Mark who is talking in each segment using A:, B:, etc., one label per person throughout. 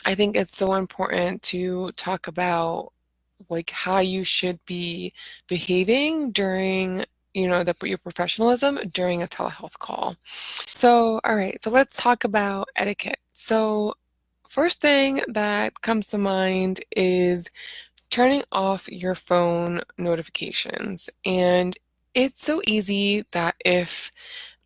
A: I think it's so important to talk about like how you should be behaving during, your professionalism during a telehealth call. So, all right, so let's talk about etiquette. So, first thing that comes to mind is turning off your phone notifications. And it's so easy that if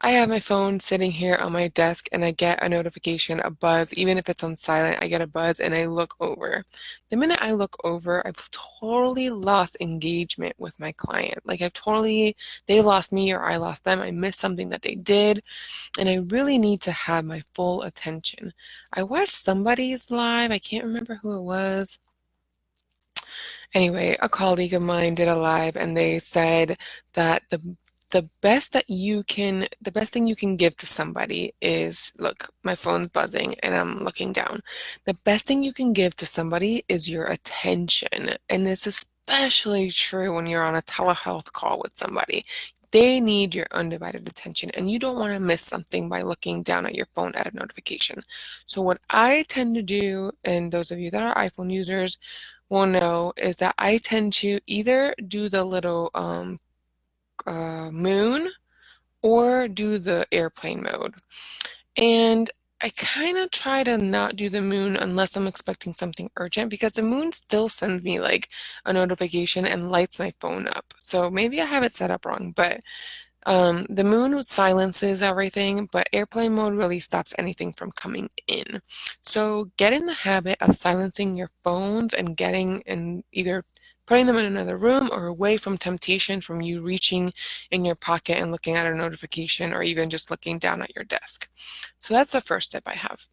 A: I have my phone sitting here on my desk and I get a notification, a buzz, even if it's on silent, I get a buzz and I look over. The minute I look over, I've totally lost engagement with my client. Like they lost me or I lost them. I missed something that they did and I really need to have my full attention. I watched somebody's live, I can't remember who it was. Anyway, a colleague of mine did a live and they said that the best thing you can give to somebody is, look, my phone's buzzing and I'm looking down. The best thing you can give to somebody is your attention. And it's especially true when you're on a telehealth call with somebody. They need your undivided attention, and you don't want to miss something by looking down at your phone at a notification. So what I tend to do, and those of you that are iPhone users will know, is that I tend to either do the little moon or do the airplane mode. And I kind of try to not do the moon unless I'm expecting something urgent because the moon still sends me like a notification and lights my phone up. So maybe I have it set up wrong, but the moon silences everything, but airplane mode really stops anything from coming in. So get in the habit of silencing your phones and getting and either putting them in another room or away from temptation from you reaching in your pocket and looking at a notification or even just looking down at your desk. So that's the first tip I have.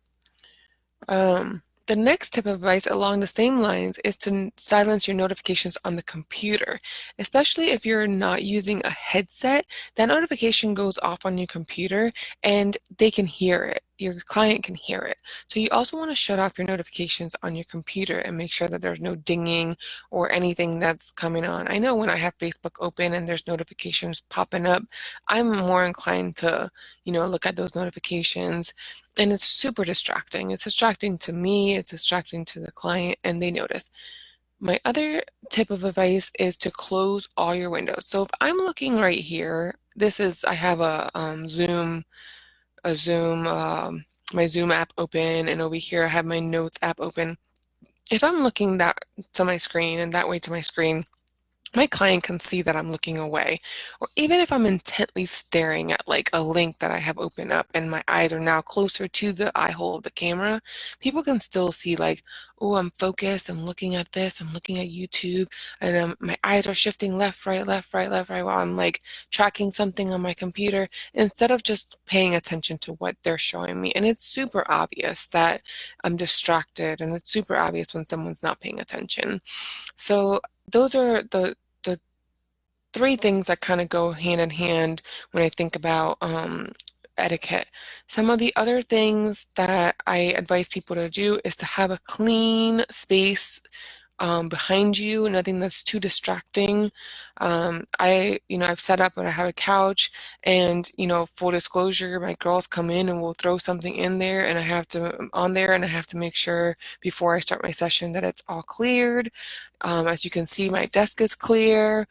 A: The next tip of advice along the same lines is to silence your notifications on the computer, especially if you're not using a headset. That notification goes off on your computer and they can hear it. Your client can hear it. So you also want to shut off your notifications on your computer and make sure that there's no dinging or anything that's coming on. I know when I have Facebook open and there's notifications popping up, I'm more inclined to, look at those notifications, and it's super distracting. It's distracting to me, it's distracting to the client, and they notice. My other tip of advice is to close all your windows. So if I'm looking right here, I have a Zoom, my Zoom app open, and over here I have my Notes app open. If I'm looking that to my screen and that way to my screen, my client can see that I'm looking away. Or even if I'm intently staring at like a link that I have opened up and my eyes are now closer to the eye hole of the camera, people can still see like, oh, I'm focused, I'm looking at this, I'm looking at YouTube, and my eyes are shifting left, right, left, right, left, right, while I'm like tracking something on my computer instead of just paying attention to what they're showing me. And it's super obvious that I'm distracted, and it's super obvious when someone's not paying attention. So those are the three things that kind of go hand in hand when I think about etiquette. Some of the other things that I advise people to do is to have a clean space behind you, nothing that's too distracting. I've set up and I have a couch and, full disclosure, my girls come in and we'll throw something in there and I have to make sure before I start my session that it's all cleared. As you can see, my desk is clear.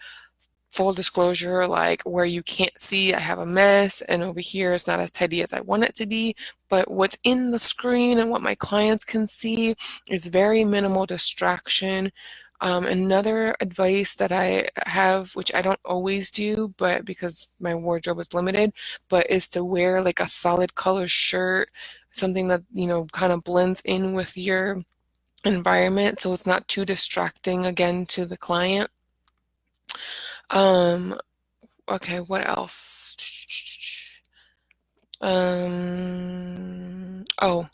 A: Full disclosure, like where you can't see, I have a mess, and over here it's not as tidy as I want it to be, but what's in the screen and what my clients can see is very minimal distraction. Another advice that I have, which I don't always do, but because my wardrobe is limited, but is to wear like a solid color shirt, something that, kind of blends in with your environment so it's not too distracting again to the client. Um, Okay, what else? Oh,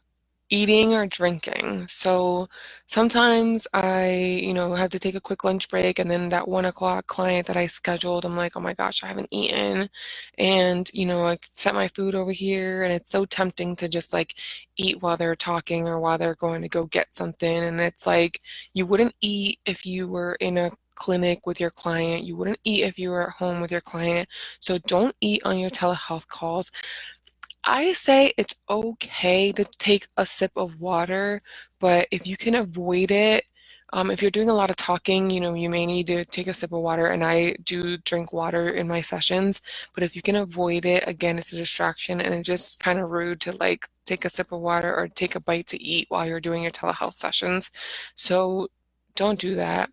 A: eating or drinking. So sometimes I have to take a quick lunch break, and then that 1 o'clock client that I scheduled, I'm like, oh my gosh, I haven't eaten. And, I set my food over here, and it's so tempting to just like eat while they're talking or while they're going to go get something. And it's like, you wouldn't eat if you were in a clinic with your client. You wouldn't eat if you were at home with your client. So don't eat on your telehealth calls. I say it's okay to take a sip of water, but if you can avoid it, if you're doing a lot of talking, you may need to take a sip of water, and I do drink water in my sessions, but if you can avoid it, again, it's a distraction, and it's just kind of rude to like take a sip of water or take a bite to eat while you're doing your telehealth sessions. So don't do that.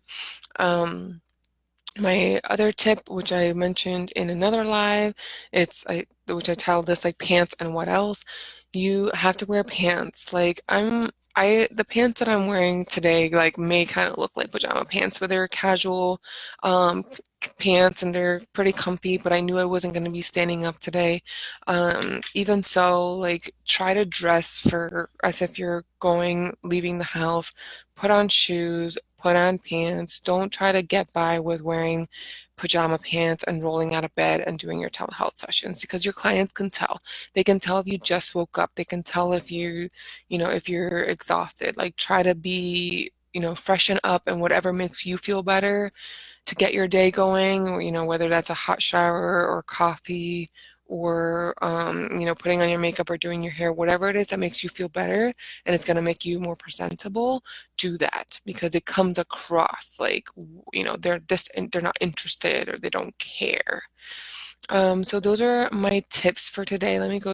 A: Um, my other tip, which I mentioned in another live, which I titled this like pants and what else. You have to wear pants. The pants that I'm wearing today like may kind of look like pajama pants, but they're casual um, pants and they're pretty comfy. But I knew I wasn't going to be standing up today. Even so, like try to dress for as if you're leaving the house. Put on shoes, put on pants. Don't try to get by with wearing pajama pants and rolling out of bed and doing your telehealth sessions because your clients can tell. They can tell if you just woke up. They can tell if you're exhausted. Like try to be, freshen up and whatever makes you feel better to get your day going, whether that's a hot shower or coffee or, putting on your makeup or doing your hair, whatever it is that makes you feel better and it's going to make you more presentable, do that because it comes across like, they're not interested or they don't care. So those are my tips for today. Let me go